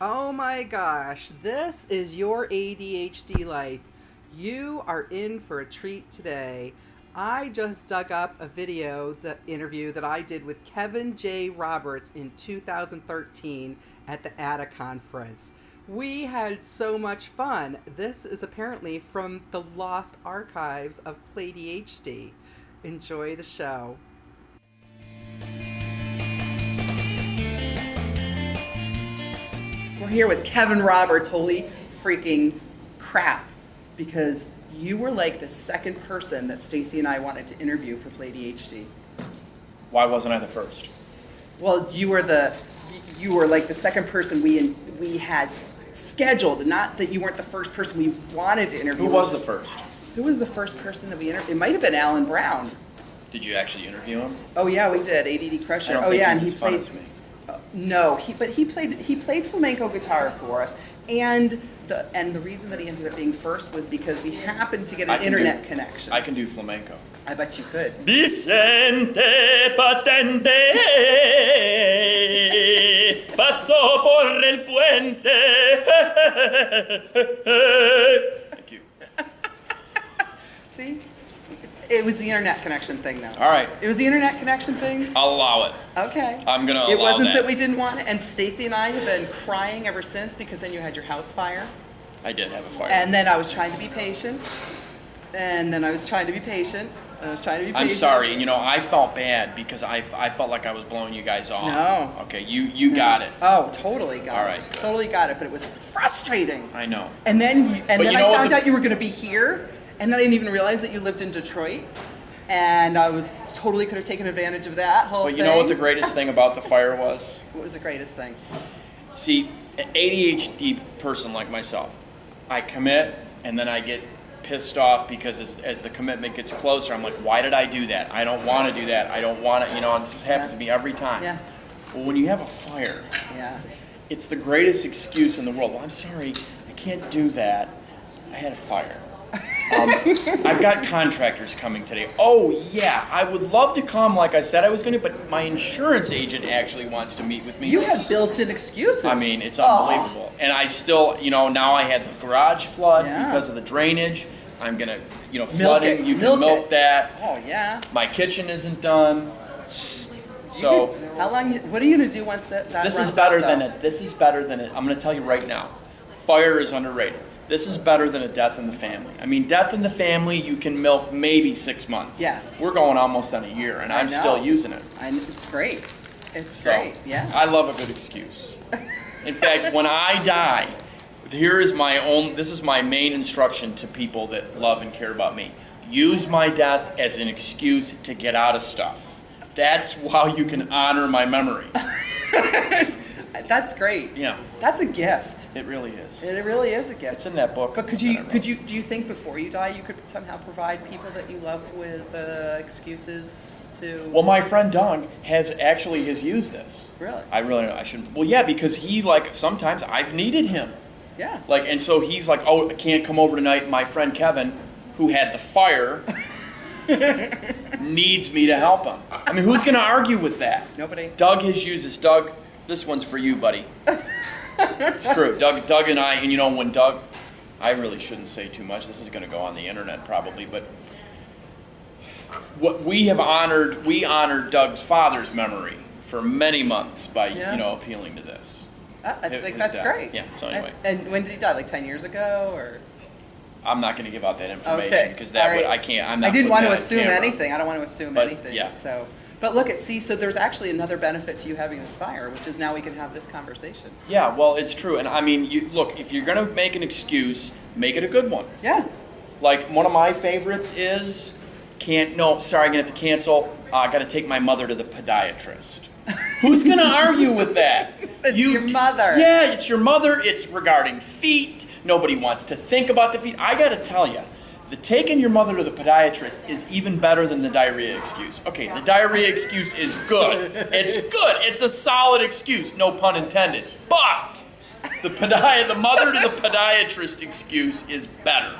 Oh my gosh, this is your ADHD life. You are in for a treat today. I just dug up a the interview that I did with Kevin J. Roberts in 2013 at the ADA conference. We had so much fun. This is apparently from the lost archives of PlayDHD. Enjoy the show. We're here with Kevin Roberts. Holy freaking crap. Because you were like the second person that Stacy and I wanted to interview for PlayDHD. Why wasn't I the first? Well, you were like the second person we had scheduled. Not that you weren't the first person we wanted to interview. Who was the first? Who was the first person that we interviewed? It might have been Alan Brown. Did you actually interview him? Oh yeah, we did. ADD Crusher. I don't Oh think yeah, he's and he as fun played. as me. No, he played flamenco guitar for us, and the reason that he ended up being first was because we happened to get an internet connection. I can do flamenco. I bet you could. Vicente patente pasó por el puente. Thank you. See, it was the internet connection thing, though. All right, It was the internet connection thing. I'll allow it. Okay. I'm gonna allow It wasn't that. that we didn't want it, and Stacy and I have been crying ever since because then you had your house fire, I did have a fire. and then I was trying to be patient, and then I was trying to be patient, and I was trying to be patient. I'm sorry. You know, I felt bad because I felt like I was blowing you guys off. No. Okay, you got it. Oh, totally got All it. right. Totally got it, but it was frustrating. I know. And then you know I what found out you were going to be here, and then I didn't even realize that you lived in Detroit, and I was totally could have taken advantage of that whole But thing. you know what the greatest thing about the fire was? What was the greatest thing? See, an ADHD person like myself, I commit and then I get pissed off because as the commitment gets closer, I'm like, why did I do that? I don't want to do that. I don't want to, and this happens to me every time. Yeah. Well, when you have a fire, Yeah. it's the greatest excuse in the world. Well, I'm sorry, I can't do that. I had a fire. I've got contractors coming today. Oh, yeah, I would love to come like I said I was going to, but my insurance agent actually wants to meet with me. You have built-in excuses. I mean, it's unbelievable. And I still, now I had the garage flood Yeah. because of the drainage. I'm going to, Milk flooding, it. you Milk can milk it. that. Oh yeah. My kitchen isn't done. So How long? What are you gonna do once that this runs is better out, than though? it. This is better than it. I'm going to tell you right now. Fire is underrated. This is better than a death in the family. I mean, death in the family, you can milk maybe 6 months. Yeah. We're going almost on a year, and I I'm know. still using it. It's great. It's So, great. Yeah. I love a good excuse. In fact, when I die, this is my main instruction to people that love and care about me. Use my death as an excuse to get out of stuff. That's how you can honor my memory. That's great. Yeah, That's a gift. it really is. It really is a gift. It's in that book. But that I wrote. do you think before you die you could somehow provide people that you love with excuses to? Well, my friend Doug has used this. Really? I shouldn't. Well, yeah, because sometimes I've needed him. Yeah. And so he's like, oh, I can't come over tonight. My friend Kevin, who had the fire, needs me to help him. I mean, who's going to argue with that? Nobody. Doug has used this. Doug, this one's for you, buddy. It's true. Doug and I, and when Doug, I really shouldn't say too much. This is going to go on the internet probably, but what we honored Doug's father's memory for many months by, Yeah. appealing to this. I His think that's death. great. Yeah, so anyway. And when did he die? Like 10 years ago, or? I'm not going to give out that information Okay. because All right. I can't. I'm not I didn't putting want to that on assume camera. anything. I don't want to assume But, anything. yeah. So, but so there's actually another benefit to you having this fire, which is now we can have this conversation. Yeah, well, it's true, and I mean, look, if you're going to make an excuse, make it a good one. Yeah. Like one of my favorites is, I'm going to have to cancel. I got to take my mother to the podiatrist. Who's going to argue with that? It's your mother. Yeah, it's your mother. It's regarding feet. Nobody wants to think about the feet. I got to tell you, taking your mother to the podiatrist is even better than the diarrhea excuse. Okay, the diarrhea excuse is good. It's good. It's a solid excuse, no pun intended. But the mother to the podiatrist excuse is better.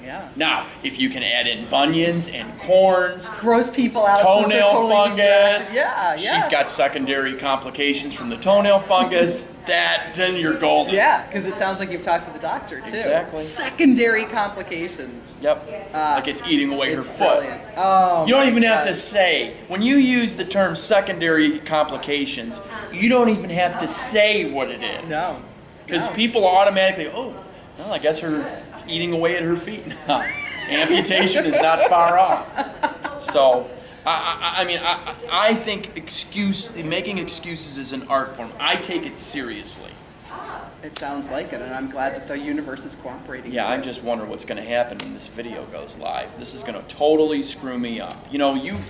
Yeah. Now, if you can add in bunions and corns, gross people out. toenail so totally fungus. Yeah. She's got secondary complications from the toenail fungus. Then you're golden. Yeah, because it sounds like you've talked to the doctor too. Exactly. Secondary complications. Yep. Like it's eating away her foot. Brilliant. Oh. You don't even have to say, when you use the term secondary complications, you don't even have to say what it is. No. Because people automatically, oh, well, I guess it's eating away at her feet now. Amputation is not far off. So, I think making excuses is an art form. I take it seriously. It sounds like it, and I'm glad that the universe is cooperating. Yeah, I just wonder what's going to happen when this video goes live. This is going to totally screw me up.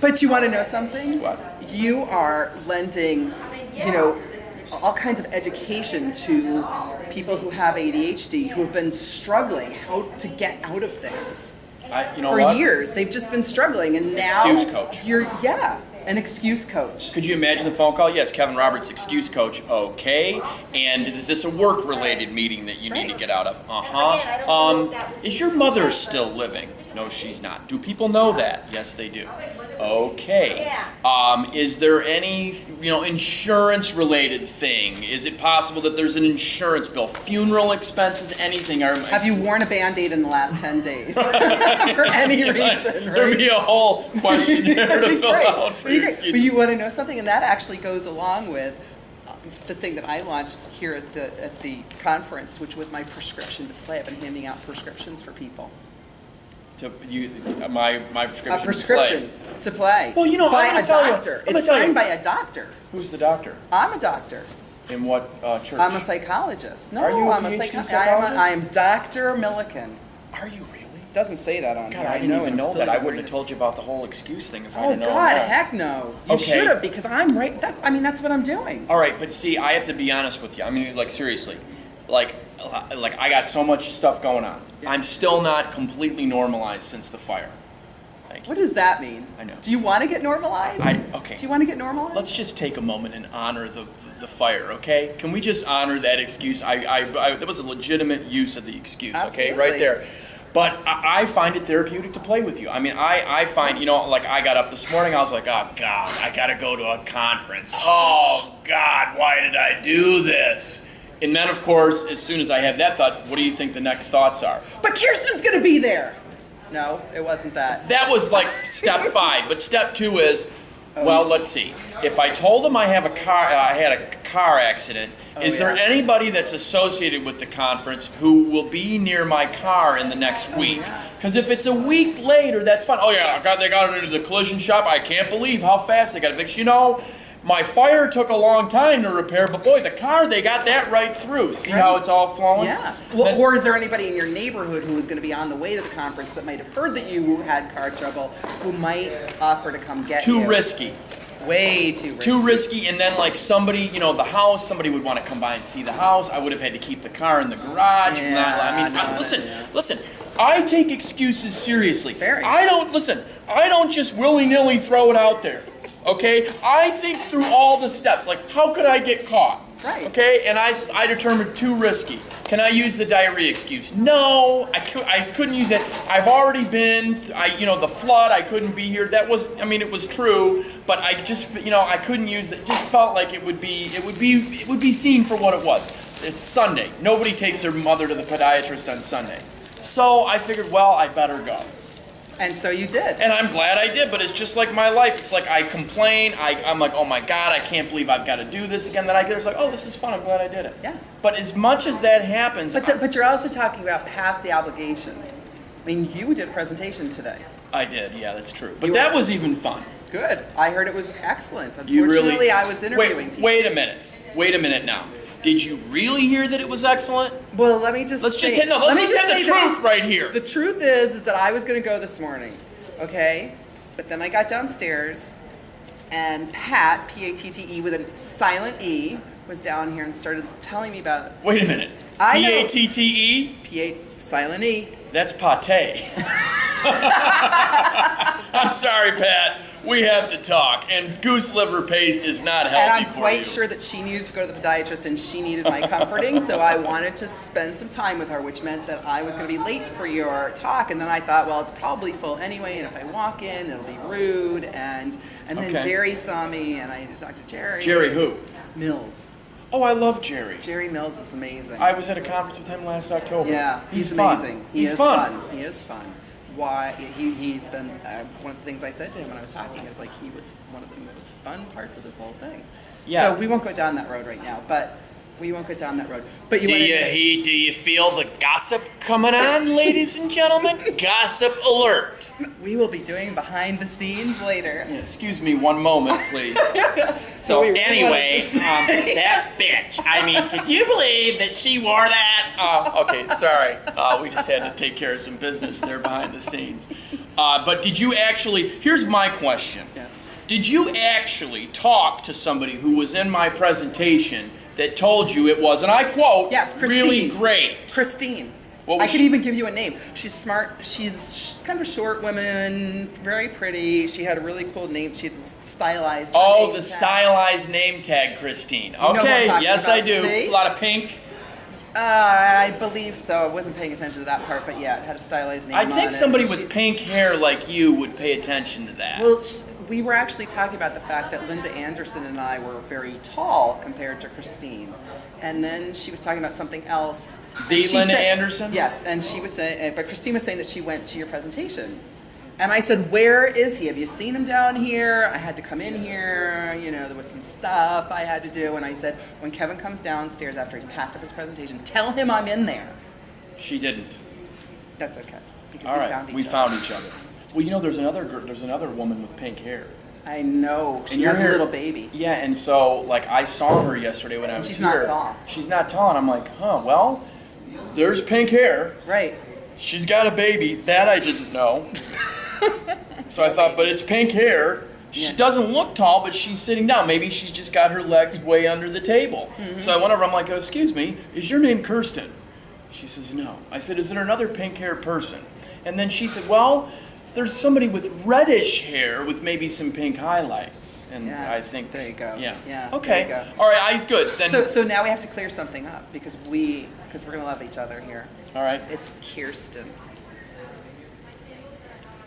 But you want to know something? What? You are lending, all kinds of education to people who have ADHD, who have been struggling how to get out of things. For years. They've just been struggling, and now excuse coach. You're an excuse coach. Could you imagine the phone call? Yes, Kevin Roberts, excuse coach. Okay. And is this a work-related meeting that you need to get out of? Is your mother still living? No, she's not. Do people know that? Yes, they do. Okay. Is there any, insurance-related thing? Is it possible that there's an insurance bill, funeral expenses, anything? Have you worn a Band-Aid in the last 10 days? For any reason, right? There'd be a whole questionnaire to fill out for your excuses. But you want to know something, and that actually goes along with the thing that I launched here at the conference, which was my prescription to play. I've been handing out prescriptions for people. My prescription. A prescription to play. Well, by a doctor. It's signed by a doctor. Who's the doctor? I'm a doctor. In what church? I'm a psychologist. No, Are you I'm a psychologist. I am Dr. Milliken. Are you really? It doesn't say that on God, here. I didn't even know that. I wouldn't have told you about the whole excuse thing if I'd have known God, that. heck no. You should have, because I'm right. That's what I'm doing. All right, but see, I have to be honest with you. Seriously. Like I got so much stuff going on. Yeah. I'm still not completely normalized since the fire. Thank you. What does that mean? I know. Do you want to get normalized? Okay. Do you want to get normalized? Let's just take a moment and honor the fire, okay? Can we just honor that excuse? That was a legitimate use of the excuse, Absolutely. Okay? Right there. But I find it therapeutic to play with you. I find, I got up this morning, I was like, oh, God, I got to go to a conference. Oh, God, why did I do this? And then, of course, as soon as I have that thought, what do you think the next thoughts are? But Kirsten's going to be there. No, it wasn't that. That was like step 5. But step 2 is, let's see. If I told them I had a car accident, is there anybody that's associated with the conference who will be near my car in the next week? Because if it's a week later, that's fine. Oh yeah, they got it into the collision shop. I can't believe how fast they got it fixed. My fire took a long time to repair, but boy, the car, they got that right through. See how it's all flowing? Yeah. Well, or is there anybody in your neighborhood who is going to be on the way to the conference that might have heard that you had car trouble, who might offer to come get you? Too risky. Way too risky. Too risky, and then somebody, the house, somebody would want to come by and see the house. I would have had to keep the car in the garage. Listen, I take excuses seriously. I don't just willy-nilly throw it out there. Okay? I think through all the steps. Like, how could I get caught? Right. Okay? And I determined too risky. Can I use the diarrhea excuse? No, I couldn't use it. I've already been, the flood, I couldn't be here. That was, it was true, but I just, I couldn't use it. It just felt like it would be seen for what it was. It's Sunday. Nobody takes their mother to the podiatrist on Sunday. So I figured, I better go. And so you did. And I'm glad I did, but it's just like my life. It's like I complain. I'm like, oh my God, I can't believe I've got to do this again. Then I get it's like, oh, this is fun. I'm glad I did it. Yeah. But as much as that happens... But you're also talking about past the obligation. You did a presentation today. I did, yeah, that's true. But that was even fun. Good. I heard it was excellent. Unfortunately, I was interviewing people. Wait a minute now. Did you really hear that it was excellent? Well, let me just Let's just have the truth right here. The truth is that I was going to go this morning, okay? But then I got downstairs, and Pat, P-A-T-T-E with a silent E, was down here and started telling me about it. Wait a minute. P-A-T-T-E? P-A, silent E. That's pate. I'm sorry, Pat. we have to talk. And goose liver paste is not healthy And I'm for quite you. sure that she needed to go to the podiatrist and she needed my comforting, so I wanted to spend some time with her, which meant that I was going to be late for your talk. And then I thought, well, it's probably full anyway, and if I walk in, it'll be rude. And then Okay. Jerry saw me, and I talked to Jerry. Jerry who? Mills. Oh, I love Jerry. Jerry Mills is amazing. I was at a conference with him last October. Yeah, he's fun. amazing. He's fun. He is fun. Why he's been one of the things I said to him when I was talking is like he was one of the most fun parts of this whole thing. Yeah. So we won't go down that road right now, but we won't go down that road. But Do you feel the gossip coming on, ladies and gentlemen? Gossip alert. we will be doing behind the scenes later. Yeah, excuse me one moment, please. So we really Anyway, wanted to say- that bitch. I mean, could you believe that she wore that? Okay, sorry. We just had to take care of some business there behind the scenes. But did you actually, here's my question. Yes. Did you actually talk to somebody who was in my presentation that told you it was, and I quote, Yes, Christine. really great? Christine. What I was could she- even give you a name. She's smart. She's kind of a short woman, very pretty. She had a really cool name. She had stylized. her Oh, name the tag. stylized name tag, Christine. know what I'm Okay, talking yes about. I do. See? A lot of pink. I believe so. I wasn't paying attention to that part, but yeah, it had a stylized name I on think it. somebody with She's- pink hair like you would pay attention to that. Well, we were actually talking about the fact that Linda Anderson and I were very tall compared to Christine. And then she was talking about something else. The And she Linda said- Anderson? Yes, and she was saying, but Christine was saying that she went to your presentation. And I said, where is he? Have you seen him down here? I had to come in here, you know, there was some stuff I had to do. And I said, when Kevin comes downstairs after he's packed up his presentation, tell him I'm in there. She didn't. That's okay. Because All right, we other. found each other. Well, you know, there's another woman with pink hair. I know. She your has a hair- little baby. Yeah, and so like I saw her yesterday when I was She's here. not tall. She's not tall, and I'm like, well, there's pink hair. Right. She's got a baby. That I didn't know. So I thought, but it's pink hair. She Yeah. doesn't look tall, but she's sitting down. Maybe she's just got her legs way under the table. Mm-hmm. So I went over, I'm like, oh, excuse me, is your name Kirsten? She says, no. I said, is there another pink haired person? And then she said, well, there's somebody with reddish hair with maybe some pink highlights. And Yeah, I think, there you go. Yeah. Yeah, Okay. there you go. All right, good. Then, So now we have to clear something up because we're gonna love each other here. all right. It's Kirsten,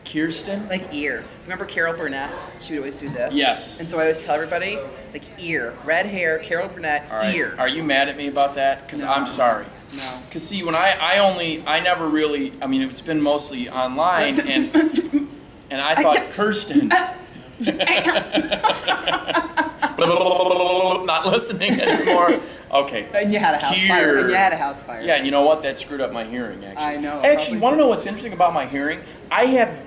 Kirsten? like ear. Remember Carol Burnett? She would always do this. Yes. And so I always tell everybody, like ear, red hair, Carol Burnett, All right. ear. Are you mad at me about that? Because No. I'm sorry. No. Because see, when I never really, I mean, it's been mostly online, and I thought Kirsten. Not listening anymore. Okay. And you had a house fire. And you had a house fire. Yeah, and you know what? That screwed up my hearing, actually. I know, Actually, probably you want to know what's interesting about my hearing? I have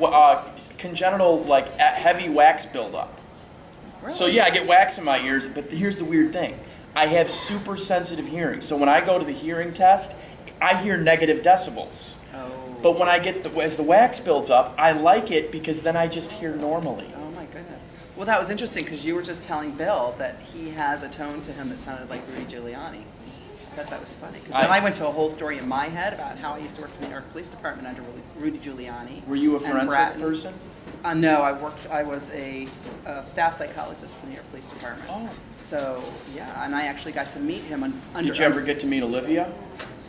congenital, like, heavy wax buildup. Really? So yeah, I get wax in my ears, but here's the weird thing. I have super sensitive hearing. So when I go to the hearing test, I hear negative decibels. Oh. But when I get as the wax builds up, I like it because then I just hear normally. Oh my goodness. Well, that was interesting because you were just telling Bill that he has a tone to him that sounded like Rudy Giuliani. I thought that was funny because then I went to a whole story in my head about how I used to work for the New York Police Department under Rudy Giuliani. Were you a and forensic Bratton. person? No, I was a staff psychologist for the New York Police Department. Oh. So yeah, and I actually got to meet him under. Did you ever get to meet Olivia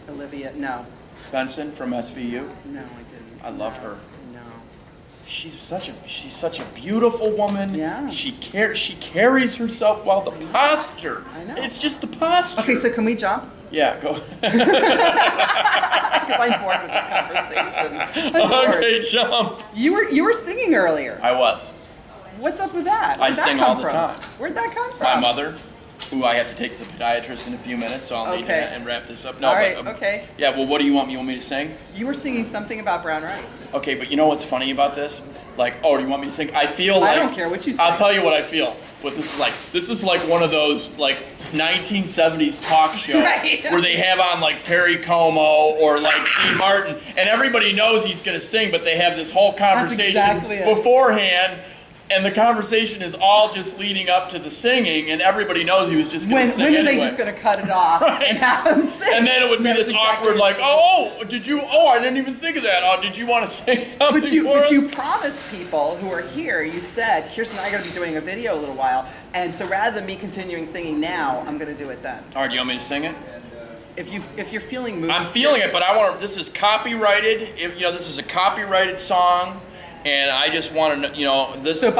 Olivia? No, Benson from SVU? no, I didn't. I love No, her. No. She's such a beautiful woman. Yeah. She carries herself well. The posture. I know. It's just the posture. Okay, so can we jump? Yeah, go. Because I'm bored with this conversation. I'm bored. Okay, jump. You were singing earlier. I was. What's up with that? I Where'd that sing come all the from? time. Where'd that come from? My mother, who I have to take to the podiatrist in a few minutes, so I'll need to Okay. and wrap this up. No, All right, but, okay. Yeah, well, what do you want me? You want me to sing? You were singing something about brown rice. Okay, but you know what's funny about this? Like, oh, do you want me to sing? I feel I like don't care what you I'll sing. tell you what I feel. What this is like. This is like one of those like 1970s talk shows Right. where they have on like Perry Como or like Dean Martin, and everybody knows he's going to sing, but they have this whole conversation exactly it. beforehand. and the conversation is all just leading up to the singing, and everybody knows he was just going to sing When are anyway. they just going to cut it off Right. and have him sing? And then it would be this awkward, like, oh, did you? Oh, I didn't even think of that. Oh, did you want to sing something But for him? you promised people who are here, you said, Kirsten and I are going to be doing a video a little while, and so rather than me continuing singing now, I'm going to do it then. All right, do you want me to sing it? If you're feeling moved. I'm feeling it, but I want to. This is copyrighted. This is a copyrighted song, and I just want to, this. So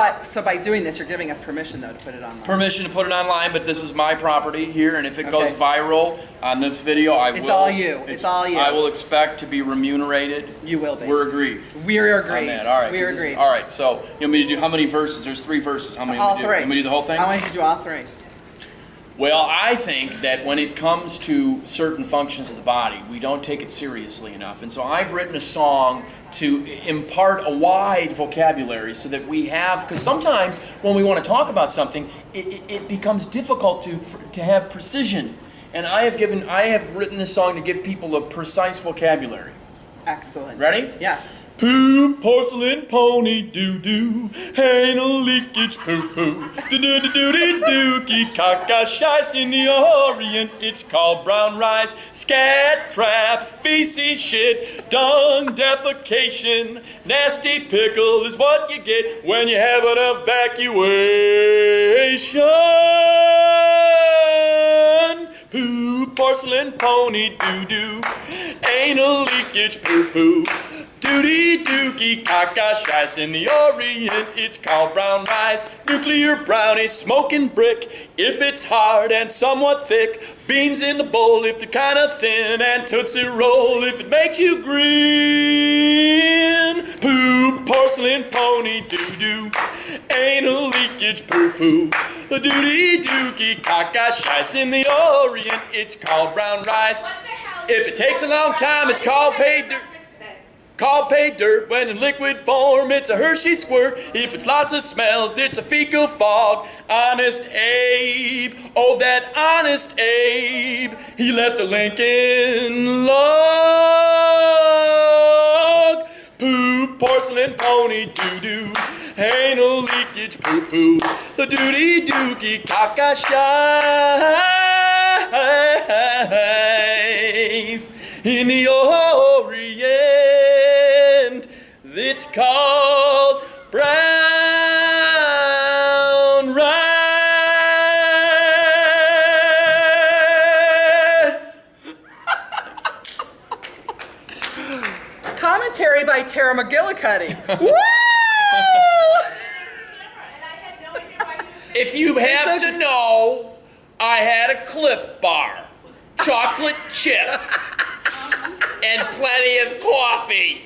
by doing this, you're giving us permission though to put it online. Permission to put it online, but this is my property here, and if it goes Okay. viral on this video, It's all you. It's all you. I will expect to be remunerated. You will be. We're agreed. We're agreed. On that. All right. We're agreed. All right. So you want me to do how many verses? There's 3 verses. How many? All do we do? three. You want me to do the whole thing? I want you to do all 3. Well, I think that when it comes to certain functions of the body, we don't take it seriously enough. And so I've written a song to impart a wide vocabulary so that we have, because sometimes when we want to talk about something, it becomes difficult to have precision. And I have written this song to give people a precise vocabulary. Excellent. Ready? Yes. Poo, porcelain pony, doo-doo, anal leakage, poo-poo, doo-doo-doo-doo-dookie, caca, shice in the Orient, it's called brown rice, scat, crap, feces, shit, dung, defecation, nasty pickle is what you get when you have an evacuation. Poo, porcelain pony, doo-doo, anal leakage, poo-poo, Duty dookie, caca, shice in the Orient, it's called brown rice, nuclear brownie, smoking brick, if it's hard and somewhat thick, beans in the bowl if they're kinda thin, and Tootsie Roll if it makes you grin. Poo, porcelain pony, doo-doo, anal leakage, poo-poo, duty dookie, caca, shice in the Orient, it's called brown rice. If it takes a long time, it's called pay dirt. Called pay dirt when in liquid form, it's a Hershey squirt. If it's lots of smells, it's a fecal fog. Honest Abe, oh that honest Abe, he left a Lincoln log. Poo, porcelain pony, doo-doo, anal leakage, poo-poo, the duty dookie, caca, shice in the Orient, it's called brown rice. Commentary by Tara McGillicuddy. Woo! If you have to know, I had a Cliff Bar, chocolate chip, and plenty of coffee.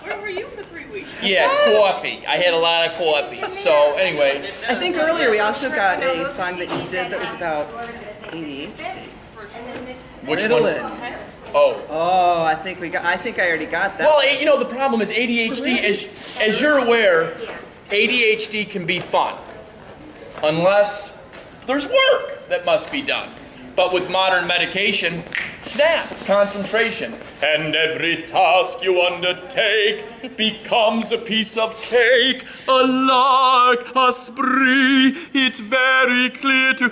Where were you for 3 weeks? Yeah, coffee. I had a lot of coffee. So anyway, I think earlier we also got a song that you did that was about ADHD. which Ritalin. one? Oh. Oh, I think I already got that. Well, the problem is ADHD, as you're aware, ADHD can be fun. Unless there's work that must be done. But with modern medication, snap, concentration. And every task you undertake becomes a piece of cake, a lark, a spree. It's very clear to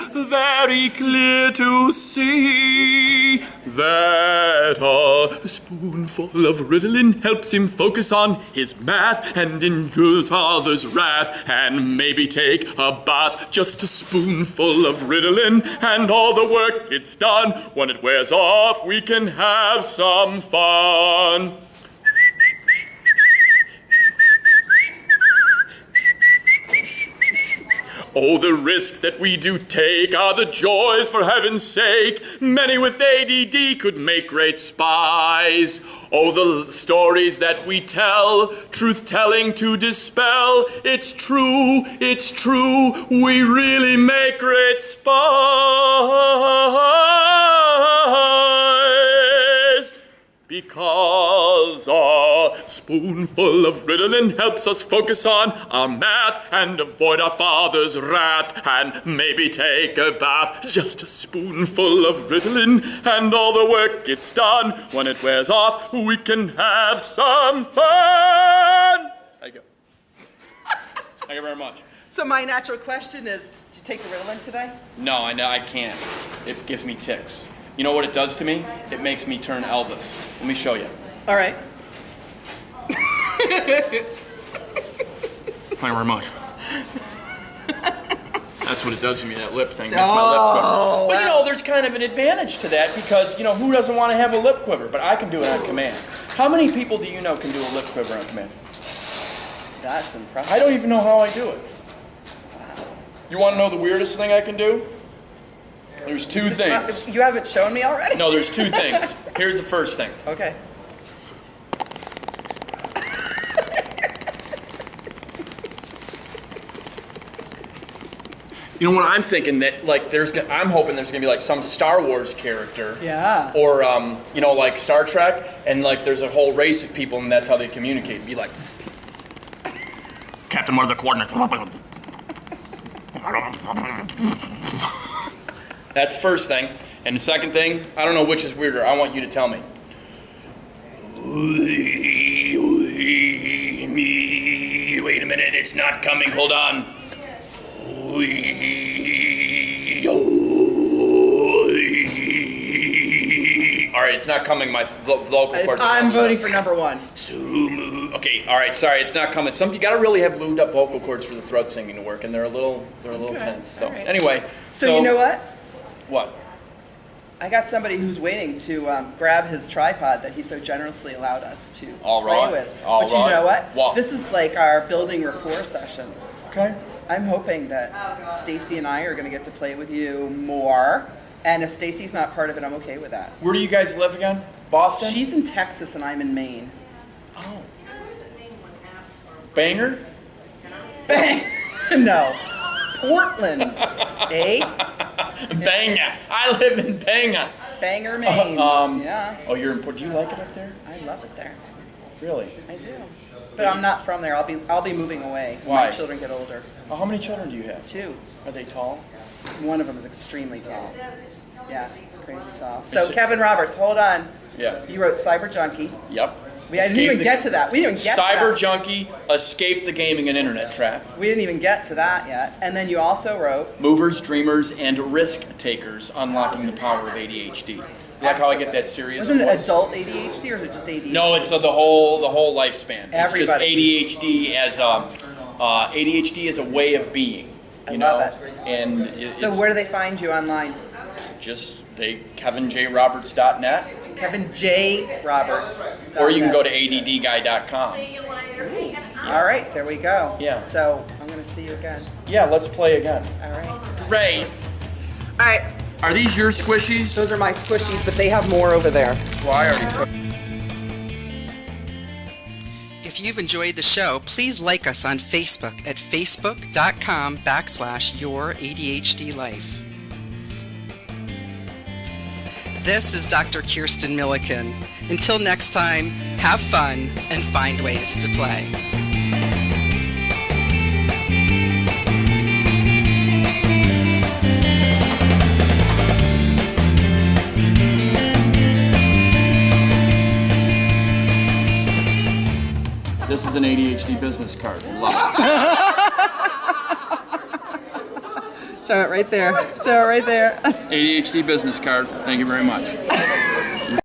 see that a spoonful of Ritalin helps him focus on his math and endures father's wrath, and maybe take a bath. Just a spoonful of Ritalin and all the work gets done. When it wears off, we can have some fun. Oh, the risks that we do take are the joys, for heaven's sake. Many with ADD could make great spies. Oh, the stories that we tell, truth-telling to dispel. It's true, we really make great spies. Because a spoonful of Ritalin helps us focus on our math and avoid our father's wrath, and maybe take a bath. Just a spoonful of Ritalin and all the work gets done. When it wears off, we can have some fun. There you go. Thank you very much. So my natural question is, did you take the Ritalin today? No, I know I can't. It gives me tics. You know what it does to me? It makes me turn Elvis. Let me show you. All right. Thank you very much. That's what it does to me, that lip thing. That's my lip quiver. But you know, there's kind of an advantage to that because, you know, who doesn't want to have a lip quiver? But I can do it on command. How many people do you know can do a lip quiver on command? That's impressive. I don't even know how I do it. You want to know the weirdest thing I can do? There's two things. You haven't shown me already? No, there's two things. Here's the first thing. Okay. You know what I'm thinking? That like I'm hoping there's gonna be like some Star Wars character, Yeah. or you know, like Star Trek, and like there's a whole race of people, and that's how they communicate. Be like, Captain, what are the coordinates? That's the first thing, and the second thing, I don't know which is weirder. I want you to tell me. Wait a minute, it's not coming. Hold on. All right, it's not coming. My vocal cords. I'm voting for number one. Okay, all right. Sorry, it's not coming. You gotta really have lubed up vocal cords for the throat singing to work, and they're a little tense. So right. anyway, So you know what? What? I got somebody who's waiting to grab his tripod that he so generously allowed us to All play right. with. All but you right. know what? What? This is like our building rapport session. Okay. I'm hoping that Stacy and I are going to get to play with you more. And if Stacy's not part of it, I'm okay with that. Where do you guys live again? Boston? She's in Texas and I'm in Maine. Oh. Banger? No. Portland. Eh? Banga. I live in Banga. Bangor, Maine. Yeah. Oh, you're in Port. Do you like it up there? I love it there. Really? I do. But I'm not from there. I'll be moving away when Why? my children get older. Oh, how many children do you have? 2. Are they tall? One of them is extremely tall. Yeah, crazy tall. So Kevin Roberts, hold on. Yeah. You wrote Cyber Junkie. Yep. I didn't even get to that. We didn't even get to Cyber that. Junkie, Escape the Gaming and Internet Trap. We didn't even get to that yet. And then you also wrote Movers, Dreamers, and Risk Takers, Unlocking the Power of ADHD. You like how I get that serious Wasn't it voice? adult ADHD or is it just ADHD? No, it's the whole lifespan. Everybody. It's just ADHD as a way of being. You I know? love it. And So where do they find you online? KevinJRoberts.net, Kevin J. Roberts. or you can go to addguy.com. All right, there we go. Yeah. So I'm going to see you again. Yeah, let's play again. All right. Great. All right. Are these your squishies? Those are my squishies, but they have more over there. Well, I already took. If you've enjoyed the show, please like us on Facebook at facebook.com/YourADHDLife. This is Dr. Kirsten Milliken. Until next time, have fun and find ways to play. This is an ADHD business card. Love it. Show it right there. Show it right there. ADHD business card. Thank you very much.